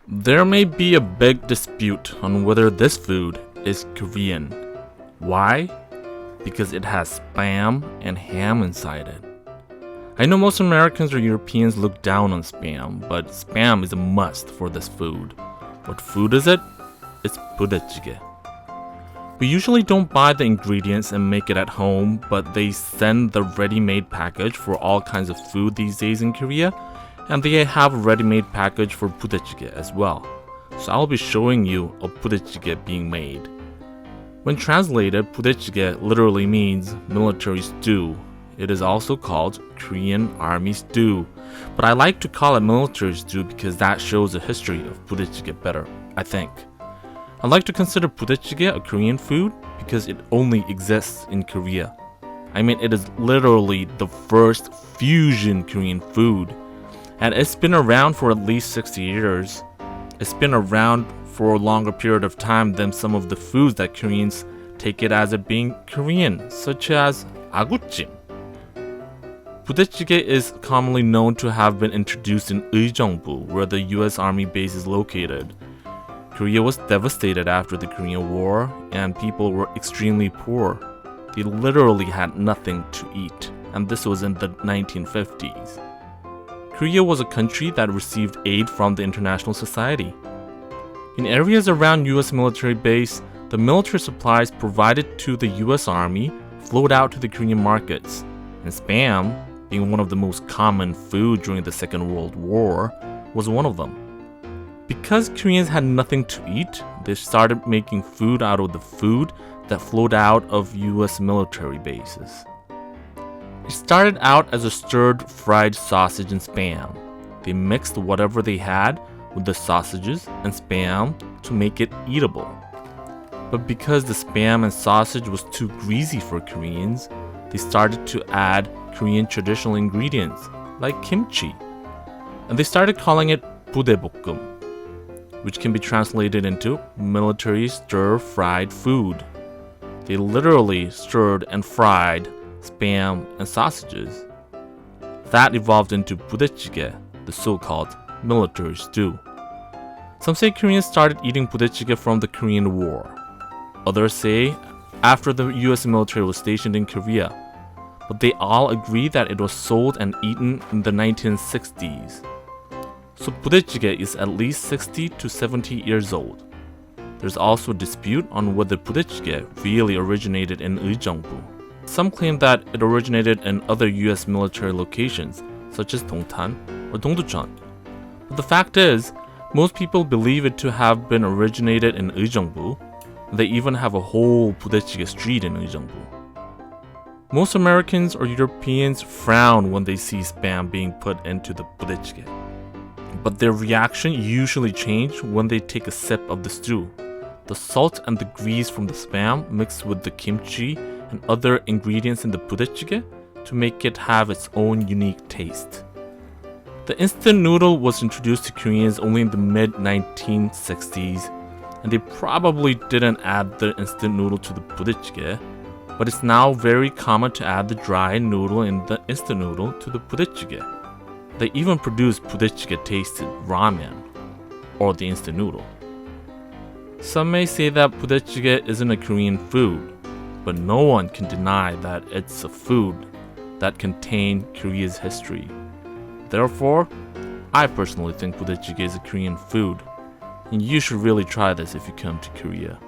There may be a big dispute on whether this food is Korean. Why? Because it has spam and ham inside it. I know most Americans or Europeans look down on spam, but spam is a must for this food. What food is it? It's 부대찌개. We usually don't buy the ingredients and make it at home, but they send the ready-made package for all kinds of food these days in Korea, and they have a ready-made package for 부대찌개 as well. So I'll be showing you a 부대찌개 being made. When translated, 부대찌개 literally means military stew. It is also called Korean Army stew, but I like to call it military stew because that shows the history of 부대찌개 better, I think. I like to consider 부대찌개 a Korean food because it only exists in Korea. I mean, it is literally the first fusion Korean food, and it's been around for at least 60 years. It's been around for a longer period of time than some of the foods that Koreans take it as it being Korean, such as 아구찜. 부대찌개 is commonly known to have been introduced in 의정부, where the US Army base is located. Korea was devastated after the Korean War, and people were extremely poor. They literally had nothing to eat, and this was in the 1950s. Korea was a country that received aid from the international society. In areas around US military base, the military supplies provided to the US Army flowed out to the Korean markets, and spam, being one of the most common food during the Second World War, was one of them. Because Koreans had nothing to eat, they started making food out of the food that flowed out of US military bases. It started out as a stirred fried sausage and spam. They mixed whatever they had with the sausages and spam to make it eatable. But because the spam and sausage was too greasy for Koreans, they started to add Korean traditional ingredients like kimchi. And they started calling it 부대볶음, which can be translated into military stir-fried food. They literally stirred and fried spam and sausages. That evolved into 부대찌개, the so-called military stew. Some say Koreans started eating 부대찌개 from the Korean War. Others say after the US military was stationed in Korea. But they all agree that it was sold and eaten in the 1960s. So 부대찌개 is at least 60 to 70 years old. There's also a dispute on whether 부대찌개 really originated in 의정부. Some claim that it originated in other US military locations, such as Dongtan or Dongducheon. But the fact is, most people believe it to have been originated in 의정부. They even have a whole 부대찌개 street in 의정부. Most Americans or Europeans frown when they see spam being put into the 부대찌개. But their reaction usually changes when they take a sip of the stew. The salt and the grease from the spam mixed with the kimchi and other ingredients in the 부대찌개 to make it have its own unique taste. The instant noodle was introduced to Koreans only in the mid-1960s, and they probably didn't add the instant noodle to the 부대찌개, but it's now very common to add the dry noodle in the instant noodle to the 부대찌개. They even produce 부대찌개 tasted ramen, or the instant noodle. Some may say that 부대찌개 isn't a Korean food, but no one can deny that it's a food that contains Korea's history. Therefore, I personally think 부대찌개 is a Korean food, and you should really try this if you come to Korea.